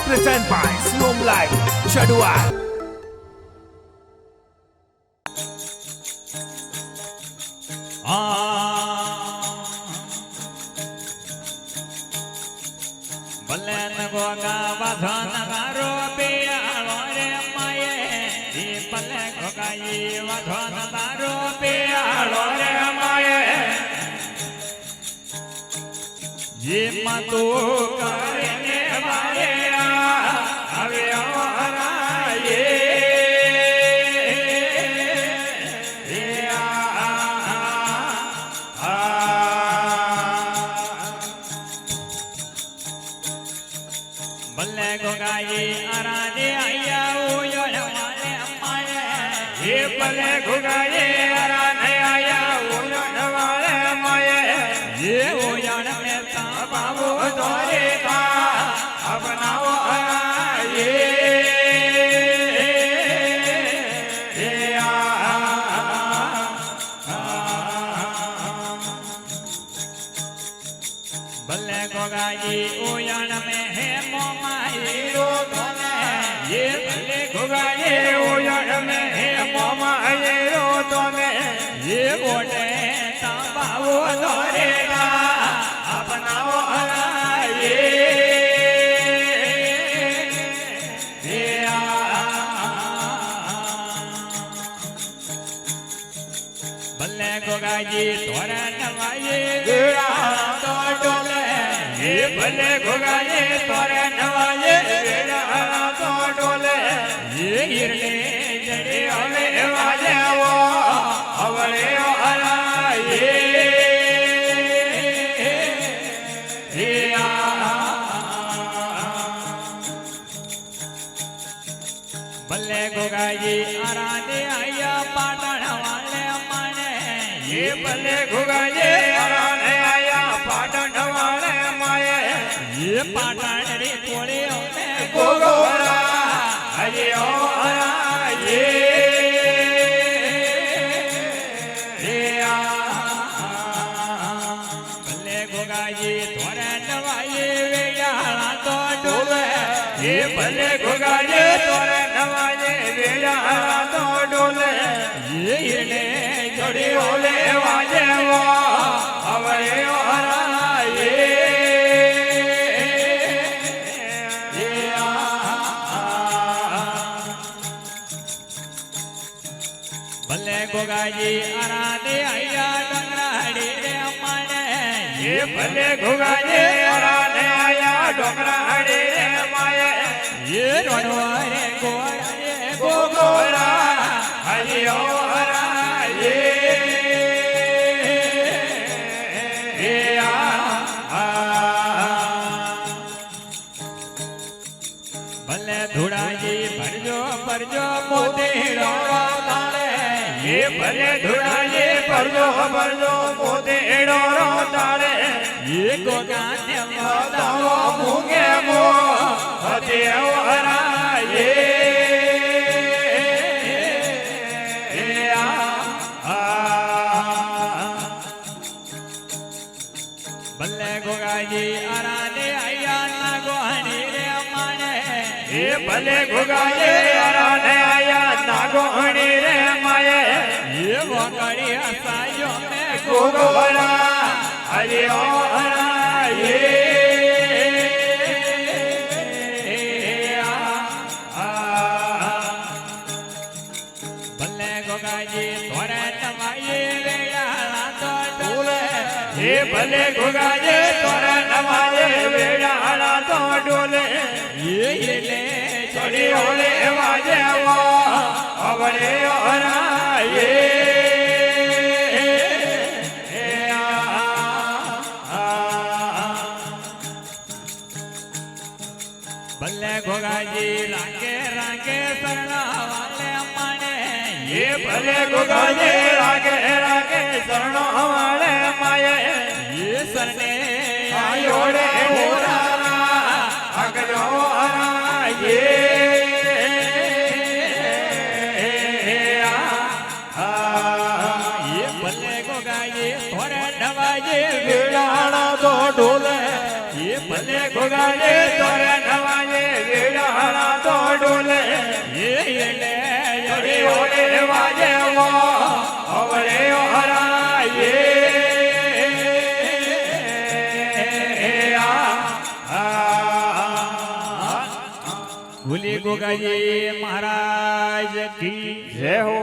Present by Siom Live Shaduan. Balen goga vadhan garo piyalo re maye di bale goga ye vadhan garo piyalo re maye ye matu karne mare ave amara ye Bale goga ye arane aya uyo namale amale ye bale goga ye arane aya uyo namale amale ye uyo namale babu dore ka apnao ye Bale goga ye uyo namale ये भले गुगा ये उजड़ में है मामा ये रो तो में ये बोले ताबाओ धरेगा अपनाओ ये भले गुगा जी तोरा नवाये गिरा तो डोले ये भले गुगा ये तोरा नवाये गिरा ये गिरने जड़े हमें वाजे वो हवले वाला ये बल्ले गोगा ये आराने आया पाटण वाले माने ये बल्ले गोगा ये आराने आया पाटण वाले माये ये पाटण रे थोड़े हमें गोगोरा अरे ओ ये भले गोगा ये तोरे नवाये वेड़ा तो डोले ये भले गोगा ये तोरे नवाये वेड़ा तो डोले ये इने जोड़ी होले वाजे वो अवरे भले गोगा जी आराने आया डोंगराड़ी रे माने ये भले गोगा जी आराने आया डोंगराड़ी रे माये ये रोनवारे गोरा ये गोगोरा हरियो हरा ये भले धुड़ा जी भरजो भरजो मोती रोड़ा ये भले धुड़ा ये परजो परजो मोते डोरो तारे ये गोगा ने मोदाओ मुंगे मो हते हरा ये भले गोगा जी आराने आया ना गोहनी रे माने ये भले गोगा ये आराने आया ना गोहनी रे माये ये वकड़ी हसायो में गोगोरा अरे ओ ये भले गोगा जी तोरे नवाये वेड़ा तो डोले ये भले गोगा जी तोरे नवाये वेड़ा तो डोले ये ले छोड़ी होले वाजे वो अवरे ओरा ये भले गोगा जी रागे रागे सरना वाले माने ये भले गोगा जी रागे रागे सरना वाले माये ये सरने आयोड़े होरा अगलो हरा ये भले गोगा ये थोड़े नवाजे वेड़ा तो डोले ये भले गोगा ये तोरे नवाजे ભૂલી ગોગાજી મહારાજ કી જય હો.